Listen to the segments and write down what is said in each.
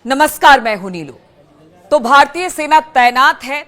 नमस्कार, मैं हूं नीलू। तो भारतीय सेना तैनात है,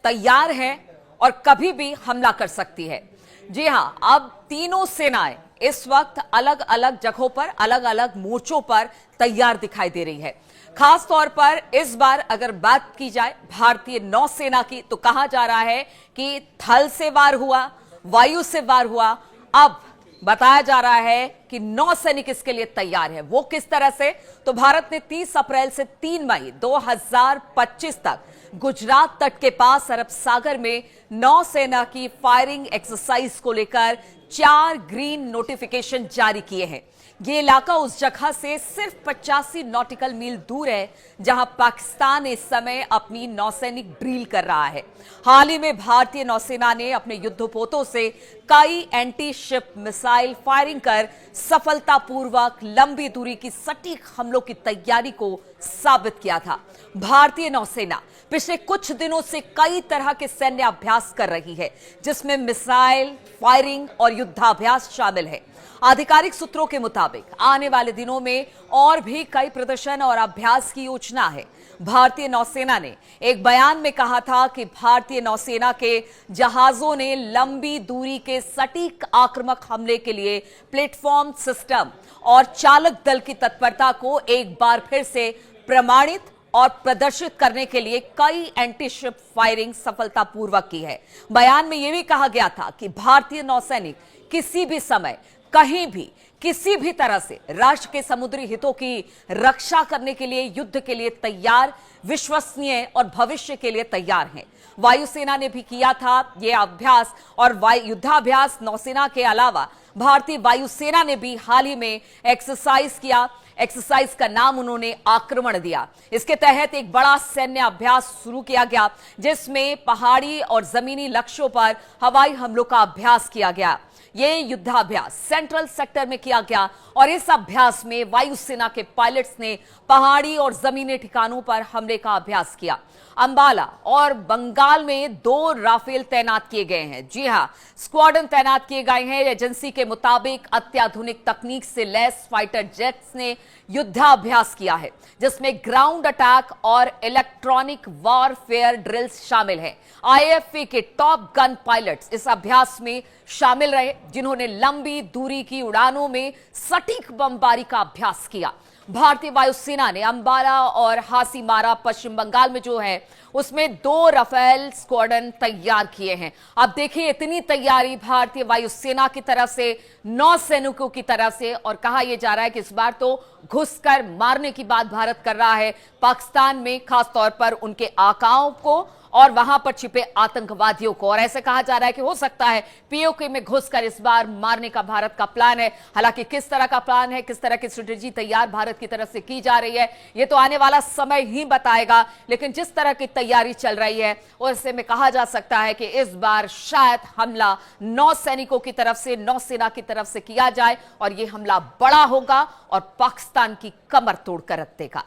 तैयार है और कभी भी हमला कर सकती है। जी हां, अब तीनों सेनाएं इस वक्त अलग अलग जगहों पर, अलग अलग मोर्चों पर तैयार दिखाई दे रही है। खास तौर पर इस बार अगर बात की जाए भारतीय नौसेना की, तो कहा जा रहा है कि थल से वार हुआ, वायु से वार हुआ। अब बताया जा रहा है कि नौसैनिक इसके लिए तैयार है। वो किस तरह से? तो भारत ने 30 अप्रैल से 3 मई 2025 तक गुजरात तट के पास अरब सागर में नौसेना की फायरिंग एक्सरसाइज को लेकर 4 ग्रीन नोटिफिकेशन जारी किए हैं। ये इलाका उस जगह से सिर्फ 85 नॉटिकल मील दूर है जहां पाकिस्तान इस समय अपनी नौसैनिक ड्रिल कर रहा है। हाल ही में भारतीय नौसेना ने अपने युद्धपोतों से कई एंटी शिप मिसाइल फायरिंग कर सफलतापूर्वक लंबी दूरी की सटीक हमलों की तैयारी को साबित किया था। भारतीय नौसेना पिछले कुछ दिनों से कई तरह के सैन्य अभ्यास कर रही है, जिसमें मिसाइल फायरिंग और युद्धाभ्यास शामिल है। आधिकारिक सूत्रों के मुताबिक आने वाले दिनों में और भी कई प्रदर्शन और अभ्यास की योजना है। भारतीय नौसेना ने एक बयान में कहा था कि भारतीय नौसेना के जहाजों ने लंबी दूरी के सटीक आक्रामक हमले के लिए प्लेटफॉर्म सिस्टम और चालक दल की तत्परता को एक बार फिर से प्रमाणित और प्रदर्शित करने के लिए कई एंटी शिप फायरिंग सफलतापूर्वक की है। बयान में यह भी कहा गया था कि भारतीय नौसैनिक किसी भी समय, कहीं भी, किसी भी तरह से राष्ट्र के समुद्री हितों की रक्षा करने के लिए, युद्ध के लिए तैयार, विश्वसनीय और भविष्य के लिए तैयार हैं। वायुसेना ने भी किया था यह अभ्यास और युद्धाभ्यास। नौसेना के अलावा भारतीय वायुसेना ने भी हाल ही में एक्सरसाइज किया। एक्सरसाइज का नाम उन्होंने आक्रमण दिया। इसके तहत एक बड़ा सैन्य अभ्यास शुरू किया गया, जिसमें पहाड़ी और जमीनी लक्ष्यों पर हवाई हमलों का अभ्यास किया गया। ये युद्धाभ्यास सेंट्रल सेक्टर में किया गया और इस अभ्यास में वायुसेना के पायलट्स ने पहाड़ी और जमीनी ठिकानों पर हमले का अभ्यास किया। अंबाला और बंगाल में 2 राफेल तैनात किए गए हैं। जी हां, स्क्वाड्रन तैनात किए गए हैं। एजेंसी के मुताबिक अत्याधुनिक तकनीक से लैस फाइटर जेट्स ने युद्धाभ्यास किया है, जिसमें ग्राउंड अटैक और इलेक्ट्रॉनिक वॉरफेयर ड्रिल्स शामिल हैं। आईएफए के टॉप गन पायलट्स इस अभ्यास में शामिल रहे, जिन्होंने लंबी दूरी की उड़ानों में सटीक बमबारी का अभ्यास किया। भारतीय वायुसेना ने अंबाला और हासीमारा पश्चिम बंगाल में जो है, उसमें 2 राफेल स्क्वाड्रन तैयार किए हैं। अब देखिए, इतनी तैयारी भारतीय वायुसेना की तरफ से, नौसैनिकों की तरफ से, और कहा यह जा रहा है कि इस बार तो घुसकर मारने की बात भारत कर रहा है पाकिस्तान में, खासतौर पर उनके आकाओं को और वहां पर छिपे आतंकवादियों को। और ऐसे कहा जा रहा है कि हो सकता है पीओके में घुसकर इस बार मारने का भारत का प्लान है। हालांकि किस तरह का प्लान है, किस तरह की स्ट्रेटेजी तैयार भारत की तरफ से की जा रही है, ये तो आने वाला समय ही बताएगा। लेकिन जिस तरह की तैयारी चल रही है, उससे में कहा जा सकता है कि इस बार शायद हमला नौसैनिकों की तरफ से, नौसेना की तरफ से किया जाए और यह हमला बड़ा होगा और पाकिस्तान की कमर तोड़कर रख देगा।